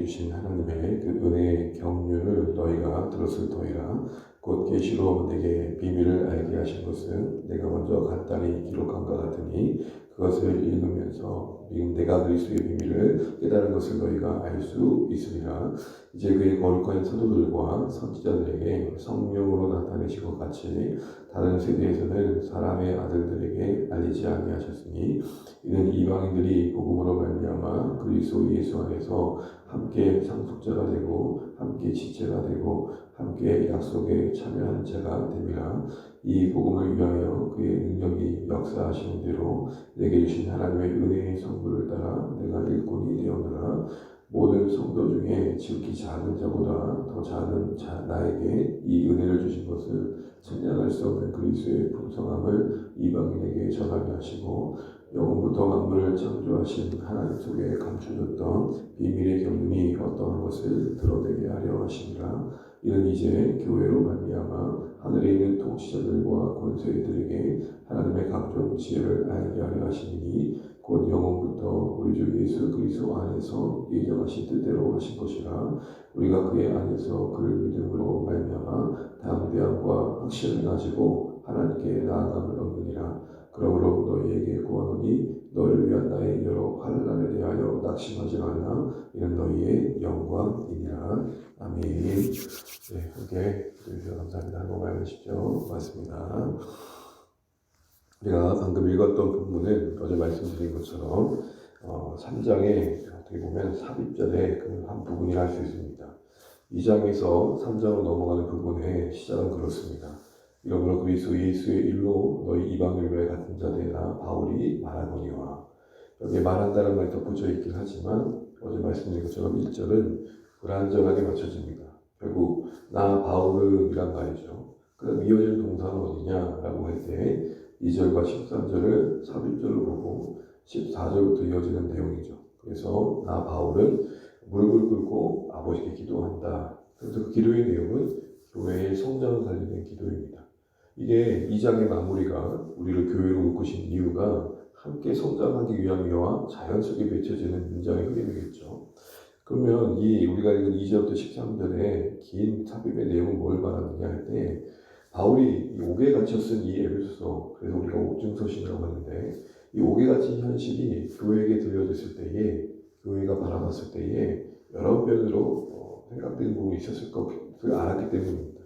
주신 하나님의 그 은혜의 경륜을 너희가 들었을 터이라. 곧 계시로 내게 비밀을 알게 하신 것은 내가 먼저 간단히 기록한과 같으니 그것을 읽으면서 내가 그리스도의 비밀을 깨달은 것을 너희가 알 수 있으리라. 이제 그의 거룩한 사도들과 선지자들에게 성령으로 나타내신 것 같이 다른 세대에서는 사람의 아들들에게 알리지 아니하셨으니 이는 이방인들이 복음으로 말미암아 그리스도 예수 안에서 함께 상속자가 되고 함께 지체가 되고 함께 약속에 참여하는 자가 됨이라. 이 복음을 위하여 그의 능력이 역사하시는 대로 내게 주신 하나님의 은혜의 성부를 따라 내가 일꾼이 되었노라. 모든 성도 중에 지극히 작은 자보다 더 작은 나에게 이 은혜를 주신 것을 측량할 수 없는 그리스도의 풍성함을 이방인에게 전하게 하시고 영원부터 만물을 창조하신 하나님 속에 감춰졌던 비밀의 경륜이 어떠한 것을 드러내게 하려 하시니라. 이는 이제 교회로 말미암아 하늘에 있는 통치자들과 권세들에게 하나님의 각종 지혜를 알게 하려 하시니 곧 영원부터 우리 주 예수 그리스도 안에서 예정하신 뜻대로 하신 것이라. 우리가 그의 안에서 그를 믿음으로 말미암아 담대함과 확신을 가지고 하나님께 나아감을 얻느니라. 그러므로 너희에게 구하노니 너희를 위한 나의 여러 환난에 대하여 낙심하지 말라. 이는 너희의 영광이니라. 아멘. 네, 함께 주셔서 감사합니다. 한번 말해주십시오. 고맙습니다. 우리가 방금 읽었던 본문은 어제 말씀드린 것처럼 3장에 어떻게 보면 삽입절의 그 한 부분이라 할 수 있습니다. 2장에서 3장으로 넘어가는 부분의 시작은 그렇습니다. 이러므로 그리스도 예수의 일로 너희 이방을 위해 같은 자 되라 바울이 말하거니와. 여기에 말한다는 말이 덧붙여 있긴 하지만 어제 말씀드린 것처럼 1절은 불완전하게 맞춰집니다. 결국 나 바울은 이란 말이죠. 그럼 이어지는 동사는 어디냐라고 할 때 2절과 13절을 삽입절로 보고 14절부터 이어지는 내용이죠. 그래서 나 바울은 무릎을 꿇고 아버지께 기도한다. 그래서 그 기도의 내용은 교회의 성장을 살리는 기도입니다. 이게 2장의 마무리가 우리를 교회로 이끄신 이유가 함께 성장하기 위함이와 자연스럽게 맺혀지는 문장의 흐름이겠죠. 그러면 우리가 읽은 2절부터 13절의 긴 삽입의 내용은 뭘 말하느냐 할 때 바울이 옥에 갇혀 쓴 이 에베소서, 그래서 우리가 옥중서신이라고 하는데 이 옥에 갇힌 현실이 교회에게 들려졌을 때에 교회가 바라봤을 때에 여러 변으로 생각되는 부분이 있었을 것을 알았기 때문입니다.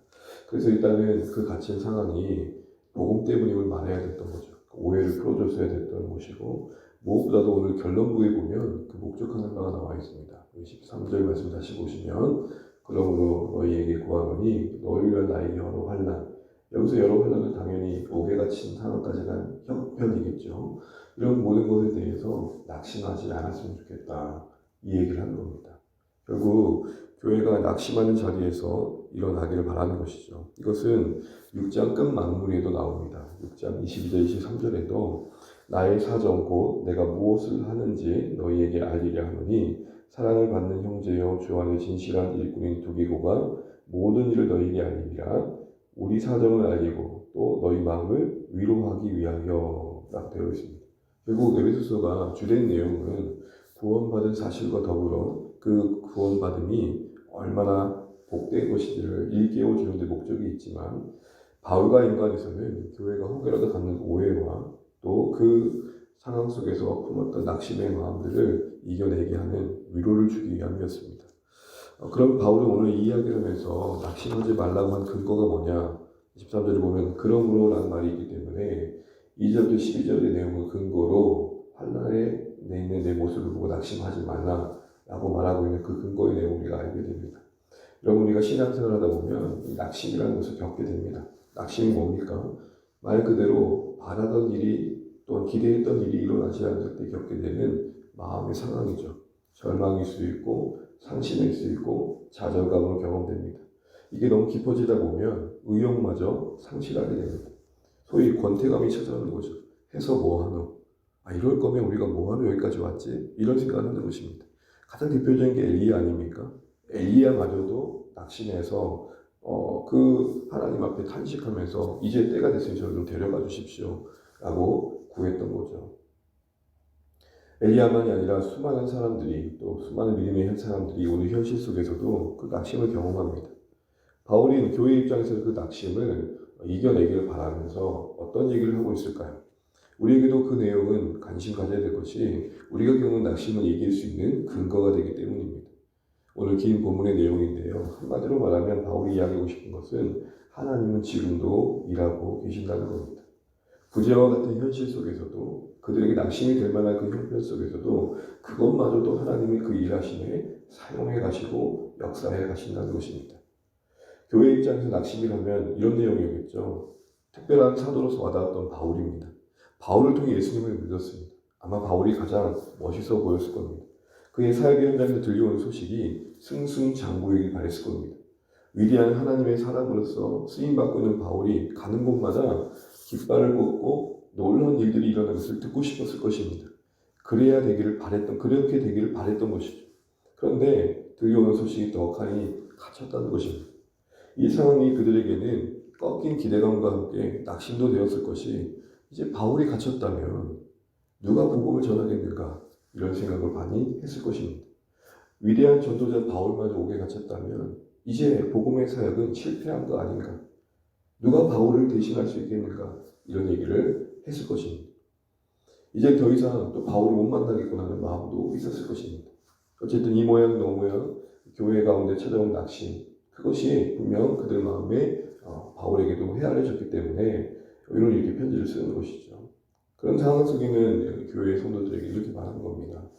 그래서 일단은 그 갇힌 상황이 복음 때문임을 말해야 됐던 거죠. 오해를 풀어줬어야 됐던 것이고 무엇보다도 오늘 결론부에 보면 그 목적하는 바가 나와 있습니다. 13절 말씀 다시 보시면 그러므로 너희에게 구하노니 너희를 위한 나의 여러 환난. 여기서 여러 환난은 당연히 옥에 갇힌 상황까지 간 형편이겠죠. 이런 모든 것에 대해서 낙심하지 않았으면 좋겠다. 이 얘기를 하는 겁니다. 결국 교회가 낙심하는 자리에서 일어나기를 바라는 것이죠. 이것은 6장 끝 마무리에도 나옵니다. 6장 22절 23절에도 나의 사정 곧 내가 무엇을 하는지 너희에게 알리려 하노니 사랑을 받는 형제여 주 안에 진실한 일꾼인 두기고가 모든 일을 너희에게 알리리라. 우리 사정을 알리고 또 너희 마음을 위로하기 위하여 라고 되어 있습니다. 결국 에베소서가 주된 내용은 구원받은 사실과 더불어 그 구원받음이 얼마나 복된 것인지를 일깨워 주는 데 목적이 있지만 바울과 인간에서는 교회가 혹여라도 갖는 오해와 또 그 상황 속에서 품었던 낙심의 마음들을 이겨내게 하는 위로를 주기 위함이었습니다. 그럼 바울은 오늘 이 이야기를 하면서 낙심하지 말라고 한 근거가 뭐냐? 13절에 보면 그러므로 라는 말이 있기 때문에 2절부터 12절의 내용을 근거로 환난에 있는 내 모습을 보고 낙심하지 말라라고 말하고 있는 그 근거의 내용을 우리가 알게 됩니다. 여러분 우리가 신앙생활을 하다 보면 이 낙심이라는 것을 겪게 됩니다. 낙심이 뭡니까? 말 그대로 바라던 일이 또는 기대했던 일이 일어나지 않을 때 겪게 되는 마음의 상황이죠. 절망일 수 있고 상심일 수 있고 좌절감으로 경험됩니다. 이게 너무 깊어지다 보면 의욕마저 상실하게 됩니다. 소위 권태감이 찾아오는 거죠. 해서 뭐하노? 이럴 거면 우리가 뭐하러 여기까지 왔지? 이런 생각을 하는 것입니다. 가장 대표적인 게 엘리야 아닙니까? 엘리야마저도 낙심해서 그 하나님 앞에 탄식하면서 이제 때가 됐으니 저를 좀 데려가 주십시오 라고 구했던 거죠. 엘리야만이 아니라 수많은 사람들이 또 수많은 믿음의 한 사람들이 오늘 현실 속에서도 그 낙심을 경험합니다. 바울이 교회 입장에서 그 낙심을 이겨내기를 바라면서 어떤 얘기를 하고 있을까요? 우리에게도 그 내용은 관심 가져야 될 것이 우리가 겪는 낙심을 이길 수 있는 근거가 되기 때문입니다. 오늘 긴 본문의 내용인데요. 한마디로 말하면 바울이 이야기하고 싶은 것은 하나님은 지금도 일하고 계신다는 겁니다. 부재와 같은 현실 속에서도 그들에게 낙심이 될 만한 그 형편 속에서도 그것마저도 하나님이 그 일하심에 사용해 가시고 역사해 가신다는 것입니다. 교회 입장에서 낙심이라면 이런 내용이겠죠. 특별한 사도로서 와닿았던 바울입니다. 바울을 통해 예수님을 믿었습니다. 아마 바울이 가장 멋있어 보였을 겁니다. 그의 사역의 현장에서 들려오는 소식이 승승장구이길 바랬을 겁니다. 위대한 하나님의 사람으로서 쓰임받고 있는 바울이 가는 곳마다 깃발을 꽂고 놀라운 일들이 일어나는 것을 듣고 싶었을 것입니다. 그렇게 되기를 바랬던 것이죠. 그런데 들려오는 소식이 떡하니 갇혔다는 것입니다. 이 상황이 그들에게는 꺾인 기대감과 함께 낙심도 되었을 것이 이제 바울이 갇혔다면 누가 복음을 전하겠는가 이런 생각을 많이 했을 것입니다. 위대한 전도자 바울마저 옥에 갇혔다면 이제 복음의 사역은 실패한 거 아닌가? 누가 바울을 대신할 수 있겠는가? 이런 얘기를 했을 것입니다. 이제 더 이상 또 바울을 못 만나겠구나 하는 마음도 있었을 것입니다. 어쨌든 이 모양 저 모양 교회 가운데 찾아온 낙심 그것이 분명 그들 마음에 바울에게도 헤아려졌기 때문에 이런 이렇게 편지를 쓰는 것이죠. 그런 상황 속에는 교회 성도들에게 이렇게 말하는 겁니다.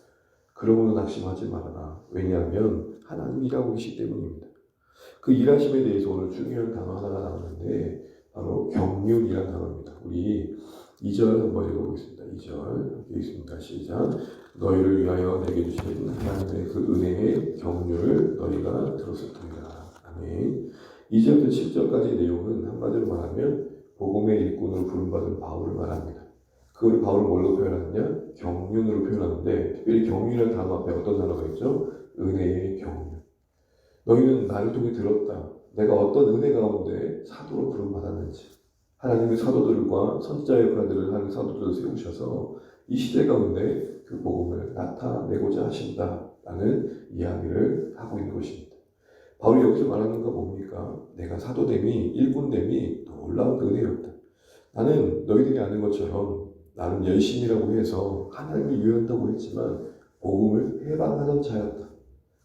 그러므로 낙심하지 말아라. 왜냐하면 하나님이 일하고 계시기 때문입니다. 그 일하심에 대해서 오늘 중요한 단어 하나가 나오는데 바로 경륜이라는 단어입니다. 우리 2절 한번 읽어보겠습니다. 2절 여기 있습니다. 시작. 너희를 위하여 내게 주신 하나님의 그 은혜의 경륜을 너희가 들었었더라. 아멘. 2절부터 7절까지의 내용은 한마디로 말하면 복음의 일꾼으로 부름받은 바울을 말합니다. 그걸 바울은 뭘로 표현하느냐? 경륜으로 표현하는데 특별히 경륜이라는 단어 앞에 어떤 단어가 있죠? 은혜의 경륜. 너희는 나를 통해 들었다. 내가 어떤 은혜 가운데 사도로 부름받았는지 하나님의 사도들과 선지자 역할들을 하는 사도들을 세우셔서 이 시대 가운데 그 복음을 나타내고자 하신다라는 이야기를 하고 있는 것입니다. 바울이 여기서 말하는 거 뭡니까? 내가 사도됨이 일꾼됨이 놀라운 은혜였다. 나는 너희들이 아는 것처럼 나는 열심이라고 해서 하나님을 위한다고 했지만 복음을 해방하던 자였다.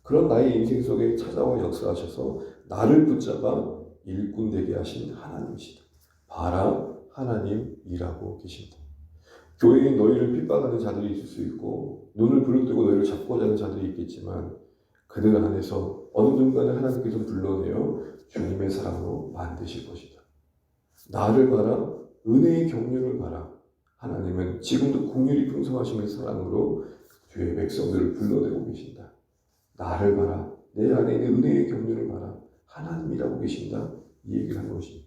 그런 나의 인생 속에 찾아와 역사하셔서 나를 붙잡아 일꾼 되게 하신 하나님이시다. 봐라, 하나님 일하고 계신다. 교회에 너희를 핍박하는 자들이 있을 수 있고 눈을 부릅뜨고 너희를 잡고자 하는 자들이 있겠지만 그들 안에서 어느 순간에 하나님께서 불러내어 주님의 사랑으로 만드실 것이다. 나를 봐라, 은혜의 경륜을 봐라. 하나님은 지금도 긍휼이 풍성하신 사랑으로 주의 백성들을 불러내고 계신다. 나를 봐라, 내 안에 있는 은혜의 경륜을 봐라. 하나님이라고 계신다. 이 얘기를 한 것입니다.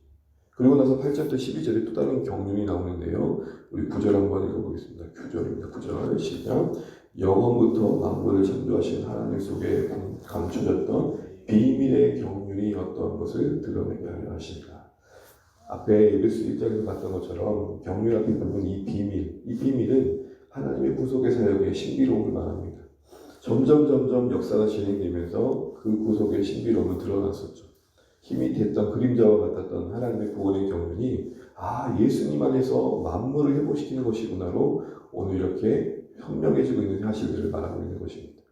그리고 나서 8절부터 12절에 또 다른 경륜이 나오는데요. 우리 9절 한번 읽어보겠습니다. 9절입니다. 9절 시작. 영원부터 만물을 창조하신 하나님 속에 감춰졌던 비밀의 경륜이 어떠한 것을 드러내게 하려 하신다. 앞에 에베소 1장에서 봤던 것처럼 경륜 앞에 보면 이 비밀은 하나님의 구속의 사역의 신비로움을 말합니다. 점점 역사가 진행되면서 그 구속의 신비로움은 드러났었죠. 힘이 됐던 그림자와 같았던 하나님의 구원의 경륜이 예수님 안에서 만물을 회복시키는 것이구나로 오늘 이렇게 현명해지고 있는 사실들을 말하고 있는 것입니다.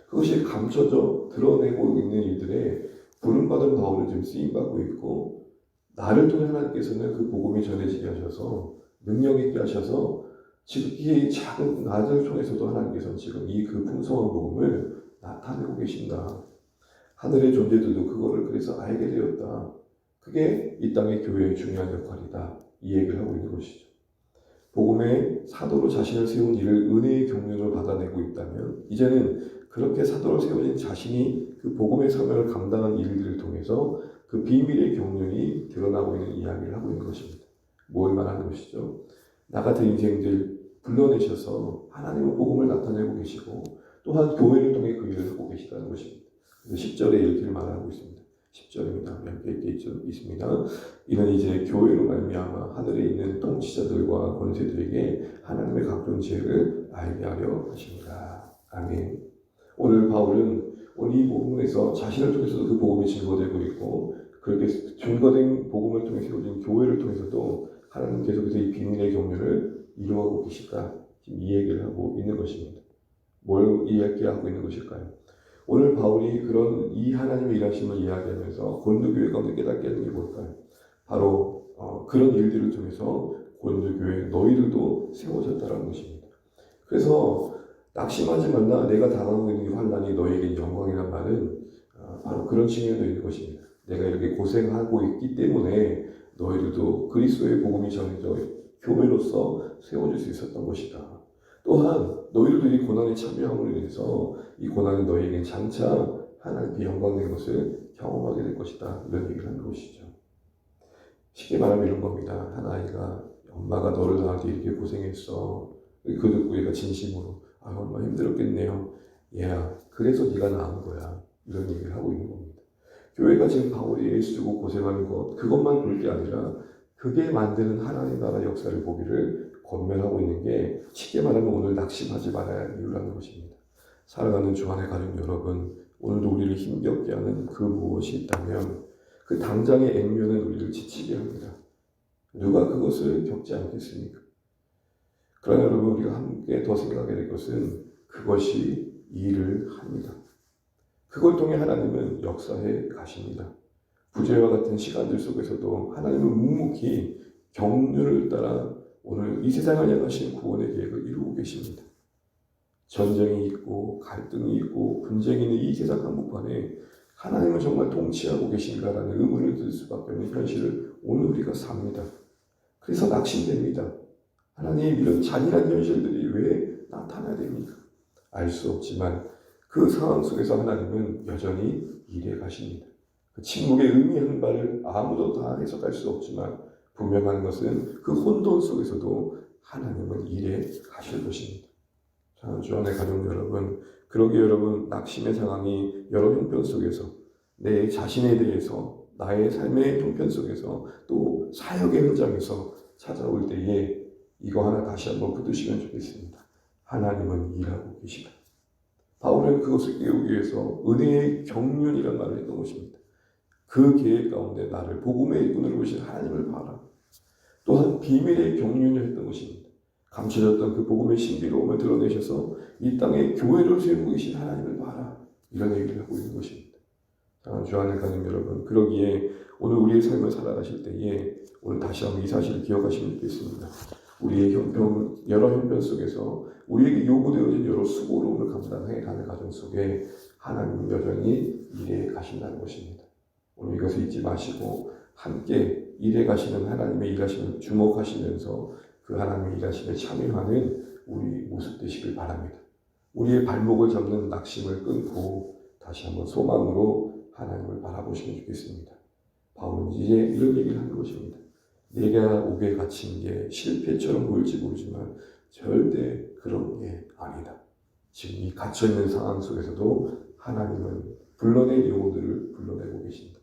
그것이 감춰져 드러내고 있는 일들에 부름받은 바울을 지금 쓰임받고 있고 나를 통해 하나님께서는 그 복음이 전해지게 하셔서 능력 있게 하셔서 지금 이 작은 나를 통해서도 하나님께서는 지금 이 그 풍성한 복음을 나타내고 계신다. 하늘의 존재들도 그거를 그래서 알게 되었다. 그게 이 땅의 교회의 중요한 역할이다. 이 얘기를 하고 있는 것이죠. 복음의 사도로 자신을 세운 일을 은혜의 경륜으로 받아내고 있다면 이제는 그렇게 사도로 세워진 자신이 그 복음의 사명을 감당한 일들을 통해서 그 비밀의 경륜이 드러나고 있는 이야기를 하고 있는 것입니다. 뭘 말하는 것이죠? 나 같은 인생들 불러내셔서 하나님의 복음을 나타내고 계시고 또한 교회를 통해 그 일을 하고 계시다는 것입니다. 10절에 이렇게 말하고 있습니다. 10절입니다. 함께 있습니다. 이는 이제 교회로 말미암아 하늘에 있는 통치자들과 권세들에게 하나님의 각종 지혜를 알게 하려 하십니다. 아멘. 오늘 바울은 오늘 이 복음에서 자신을 통해서도 그 복음이 증거되고 있고, 그렇게 증거된 복음을 통해 세워진 교회를 통해서도 하나님 계속해서 이 비밀의 경륜을 이루어가고 계시다. 지금 이 얘기를 하고 있는 것입니다. 뭘 이야기하고 있는 것일까요? 오늘 바울이 그런 이 하나님의 일하심을 이야기하면서 고린도 교회 가운데 깨닫게 하는 게 뭘까요? 바로 그런 일들을 통해서 고린도 교회 너희들도 세워졌다는 것입니다. 그래서 낙심하지 말라, 내가 당하고 있는 환난이 너에게 영광이란 말은 바로 그런 측면도 있는 것입니다. 내가 이렇게 고생하고 있기 때문에 너희들도 그리스도의 복음이 전해져 교회로서 세워질 수 있었던 것이다. 또한 너희들도 이 고난에 참여함으로 인해서 이 고난이 너희에게 장차 하나님께 영광된 것을 경험하게 될 것이다. 이런 얘기를 하는 것이죠. 쉽게 말하면 이런 겁니다. 한 아이가 엄마가 너를 낳을 때 이렇게 고생했어. 그 듣고 얘가 진심으로 얼마나 힘들었겠네요. 얘야, 그래서 네가 낳은 거야. 이런 얘기를 하고 있는 겁니다. 교회가 지금 바울이 애쓰고 고생하는 것, 그것만 볼 게 아니라 그게 만드는 하나님 나라 역사를 보기를 권면하고 있는 게, 쉽게 말하면 오늘 낙심하지 말아야 할 이유라는 것입니다. 살아가는 주안의 가족 여러분, 오늘도 우리를 힘겹게 하는 그 무엇이 있다면 그 당장의 액면은 우리를 지치게 합니다. 누가 그것을 겪지 않겠습니까? 그러나 여러분, 우리가 함께 더 생각해야 될 것은 그것이 일을 합니다. 그걸 통해 하나님은 역사해 가십니다. 부재와 같은 시간들 속에서도 하나님은 묵묵히 경륜을 따라 오늘 이 세상을 향하신 구원의 계획을 이루고 계십니다. 전쟁이 있고 갈등이 있고 분쟁이 있는 이 세상 한복판에 하나님은 정말 통치하고 계신가라는 의문을 들 수밖에 없는 현실을 오늘 우리가 삽니다. 그래서 낙심됩니다. 하나님, 이런 잔인한 현실들이 왜 나타나야 됩니까? 알 수 없지만 그 상황 속에서 하나님은 여전히 일해 가십니다. 그 침묵의 의미하는 바를 아무도 다 해석할 수 없지만 분명한 것은 그 혼돈 속에서도 하나님은 일해 가실 것입니다. 사랑하는 주 안의 가족 여러분, 그러게 여러분, 낙심의 상황이 여러 형편 속에서 내 자신에 대해서 나의 삶의 형편 속에서 또 사역의 현장에서 찾아올 때에 이거 하나 다시 한번 붙드시면 좋겠습니다. 하나님은 일하고 계시다. 바울은 그것을 깨우기 위해서 은혜의 경륜이라는 말을 했던 것입니다. 그 계획 가운데 나를 복음의 일꾼으로 보신 하나님을 봐라. 또한 비밀의 경륜을 했던 것입니다. 감춰졌던 그 복음의 신비로움을 드러내셔서 이 땅에 교회를 세우고 계신 하나님을 봐라. 이런 얘기를 하고 있는 것입니다. 주 안에 가는 여러분, 그러기에 오늘 우리의 삶을 살아가실 때에 오늘 다시 한번 이 사실을 기억하시면 좋겠습니다. 우리의 여러 형편 속에서 우리에게 요구되어진 여러 수고로움을 감당해 가는 과정 속에 하나님은 여전히 일해 가신다는 것입니다. 오늘 이것을 잊지 마시고 함께 일해 가시는 하나님의 일하심을 주목하시면서 그 하나님의 일하심에 참여하는 우리 모습 되시길 바랍니다. 우리의 발목을 잡는 낙심을 끊고 다시 한번 소망으로 하나님을 바라보시면 좋겠습니다. 바울은 이제 이런 얘기를 하는 것입니다. 내가 옥에 갇힌 게 실패처럼 보일지 모르지만 절대 그런 게 아니다. 지금 이 갇혀있는 상황 속에서도 하나님은 불러낸 영혼들을 불러내고 계신다.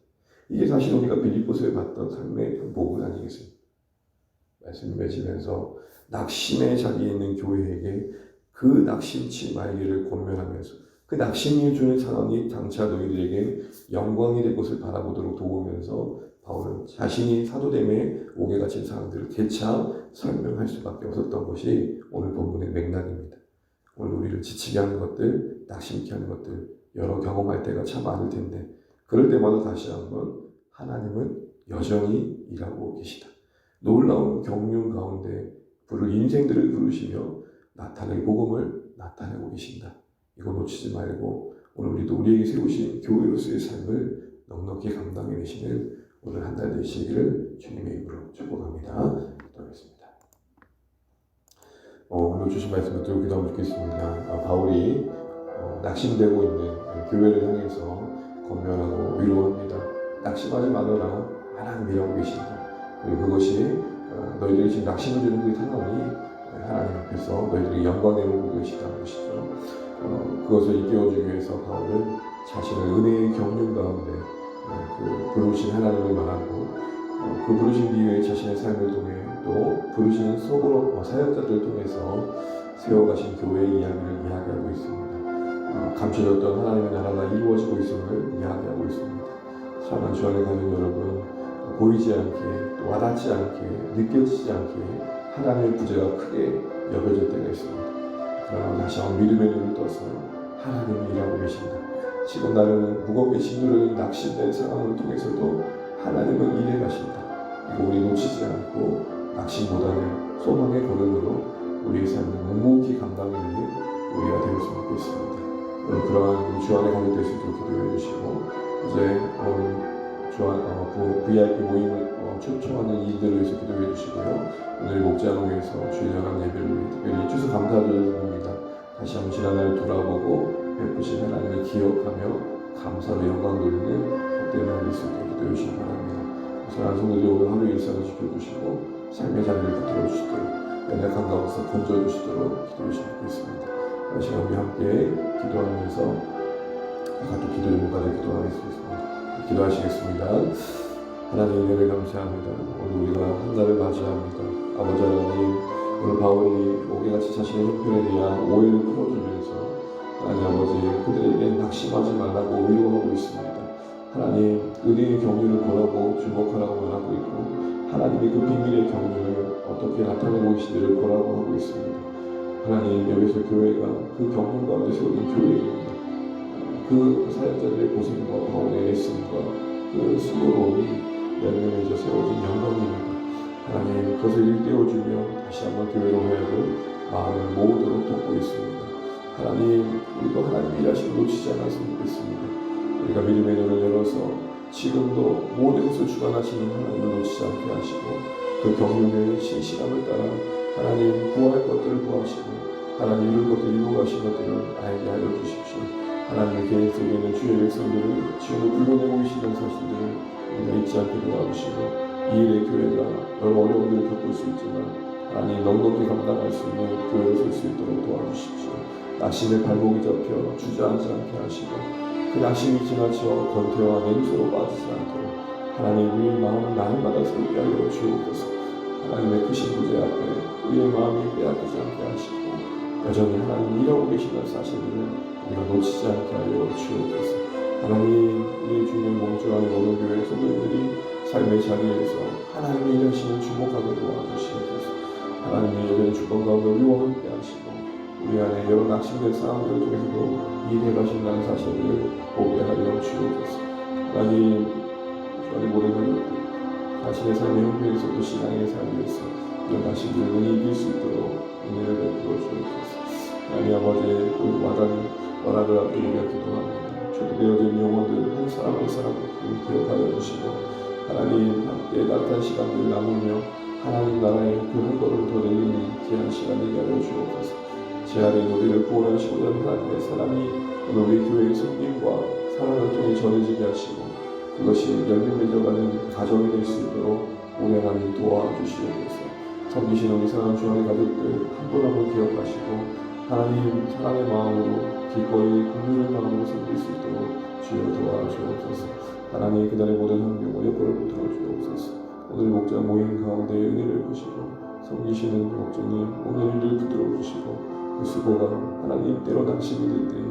이게 사실 우리가 빌립보서에 봤던 삶의 복음 아니겠습니까? 말씀 맺으면서 낙심의 자리에 있는 교회에게 그 낙심치 말기를 권면하면서 그 낙심이 주는 상황이 장차 너희들에게 영광이 될 것을 바라보도록 도우면서 바울은 자신이 사도됨에 옥에 갇힌 상황들을 재차 설명할 수밖에 없었던 것이 오늘 본문의 맥락입니다. 오늘 우리를 지치게 하는 것들, 낙심케 하는 것들 여러 경험할 때가 참 많을 텐데 그럴 때마다 다시 한번 하나님은 여전히 일하고 계시다. 놀라운 경륜 가운데 부를 인생들을 부르시며 나타낼 복음을 나타내고 계신다. 이거 놓치지 말고 오늘 우리도 우리에게 세우신 교회로서의 삶을 넉넉히 감당해 내시는 오늘 한 달 되시기를 주님의 이름으로 축복합니다. 기도하겠습니다. 오늘 주신 말씀을 들고 기도하면 좋겠습니다. 바울이 낙심되고 있는 교회를 향해서 권면하고 위로합니다. 낙심하지 말아라. 하나님 일하고 계신다. 그리고 그것이 너희들이 지금 낙심을 주는 그 상황이 하나님 앞에서 너희들이 영광의 오고 계시다는 것이죠. 그것을 일깨워주기 위해서 바울은 자신의 은혜의 경륜 가운데 그 부르신 하나님을 말하고 그 부르신 뒤에 자신의 삶을 통해 또 부르시는 속으로 사역자들을 통해서 세워가신 교회의 이야기를 이야기하고 있습니다. 감춰졌던 하나님의 나라가 이루어지고 있음을 이야기하고 있습니다. 사랑하는 주 안에 가는 여러분, 보이지 않게 또 와닿지 않게 느껴지지 않게 하나님의 부재가 크게 여겨질 때가 있습니다. 그러나 다시 한번 믿음의 눈을 떠서 하나님이 일하고 계신다. 지금 나는 무겁게 짓누르는 낙심된 상황을 통해서도 하나님은 일해 가신다. 이거 우리 놓치지 않고 낙심보다는 소망의 걸음으로 우리의 삶을 묵묵히 감당하는 우리가 되었으면 좋겠습니다. 오늘 그러한 주 안에 가는 데서 기도해 주시고 이제 VIP 모임을 초청하는 이들을 위해서 기도해 주시고요. 오늘 목장을 위해서 주의 연합 예배를 특별히 주셔서 감사드립니다. 다시 한번 지난날 돌아보고 베푸신 하나님을 기억하며 감사로 영광 돌리는 복된 날이 있을 때 기도해 주시기 바랍니다. 사랑하는 성도들 오늘 하루 일상을 지켜주시고 삶의 자리를 붙들어 주시도록 연약한 가운데서 건져주시도록 기도해 주시면 좋겠습니다. 이 시간 우리 함께 기도하면서 아까 기도 제목까지 기도하겠습니다. 기도하시겠습니다. 하나님 은혜를 감사합니다. 오늘 우리가 한 달을 맞이합니다. 아버지 하나님, 오늘 바울이 오개같이 자신의 형편에 대한 오해를 풀어주면서 하나님 아버지 그들에게 낙심하지 말라고 위로하고 있습니다. 하나님 의리의 경륜을 보라고 주목하라고 말하고 있고 하나님이 그 비밀의 경륜을 어떻게 나타내고 계시기를 보라고 하고 있습니다. 하나님 여기서 교회가 그 경륜 가운데 세워진 교회입니다. 그 사역자들의 고생과 가운데 애씀과 그 수고로움이 열매맺어 세워진 영광입니다. 하나님 그것을 일깨워주며 다시 한번 교회로 하여금 마음을 모으도록 돕고 있습니다. 하나님 우리도 하나님 일하심을 놓치지 않았으면 좋겠습니다. 우리가 믿음의 눈을 열어서 지금도 모든 것을 주관하시는 하나님을 놓치지 않게 하시고 그 경륜의 신실함을 따라 하나님 구할 것들을 구하시고 하나님 이룰 것들을 이루어가신 것들을 알게 하여 주십시오. 하나님의 계획 속에 있는 주의 백성들을 지금도 불러내고 계시는 사실들을 우리가 잊지 않게 도와주시고 이 일의 교회가 여러 어려움들을 겪을 수 있지만 하나님 넉넉히 감당할 수 있는 교회를 설 수 있도록 도와주십시오. 낙심의 발목이 잡혀 주저앉지 않게 하시고 그 낙심이 지나쳐 권태와 냉소로 빠지지 않도록 하나님 우리의 마음을 날마다 새롭게 하여 주옵소서. 하나님의 크신 부재 앞에 우리의 마음이 빼앗기지 않게 하시고 여전히 하나님 일하고 계시는 사실들을 우리가 놓치지 않게 하여 주옵소서. 하나님 우리 주님의 몸주하는 모든 교회 성도들이 삶의 자리에서 하나님의 일하심을 주목하게 도와주시옵소서. 하나님의 여전히 주권 가운데 우리와 함께 하시고 우리 안에 여러 낙심된 상황들을 통해서도 일해 가신다는 사실을 보게 하여 주옵소서. 하나님 저희 모든 것들 자신의 삶의 형편에서도 신앙의 삶에서 이런 낙심들을 능히 이길 수 있도록 은혜를 베풀어 주옵소서. 하나님 아버지 그 와라를 앞에 우리가 기도합니다. 초대되어진 영혼들 한 사람 한 사람 기억하여 주시고 하나님 함께 따뜻한 시간들을 나누며 하나님 나라의 그 한 걸음 더 내리는 귀한 시간 되게 하여 주옵소서. 제 아래 우리를 구원하시고자 하는 하나님의 사랑이 오늘 우리 교회의 섬김과 사랑을 통해 전해지게 하시고 그것이 열매 맺어가는 가정이 될 수 있도록 오늘 하나님 도와주시옵소서. 섬기시는 우리 사랑하는 주 안의 가족들 한 분 한 분 기억하시고 하나님 사랑의 마음으로 기꺼이 긍휼의 마음으로 섬길 수 있도록 주여 도와주옵소서. 하나님 그날의 모든 환경과 여건을 들어주옵소서. 오늘 목장 모임 가운데 은혜를 주시고 섬기시는 목장님 오늘 일을 붙들어 주시고 그 수고가 하나님 때로 낙심이 될 때에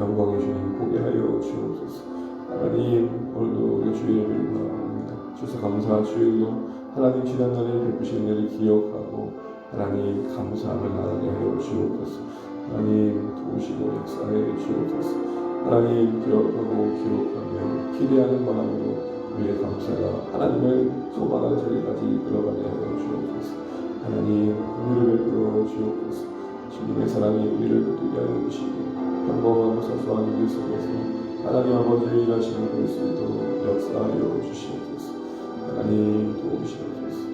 영광의 주님 보게 하여 주옵소서. 하나님 오늘도 우리가 주의 예배를 바라봅니다. 주셔서 감사 주일로 하나님 지난날에 베푸신 은혜를 기억하고 하나님 감사함을 나누게 하여 주옵소서. 하나님 도우시고 역사해 주옵소서. 하나님 기억하고 기록하며 기대하는 마음으로 우리의 감사가 하나님을 소망하는 자리까지 이끌어가게 하여 주옵소서. 하나님 은혜를 베풀어 주옵소서. 주님의 사랑이 우리를 붙들게 하여 주시고 평범하고 사소한 일 속에서 하나님 아버지의 일하심을 볼 수 있도록 역사하여 주시옵소서. 하나님 도우시옵소서.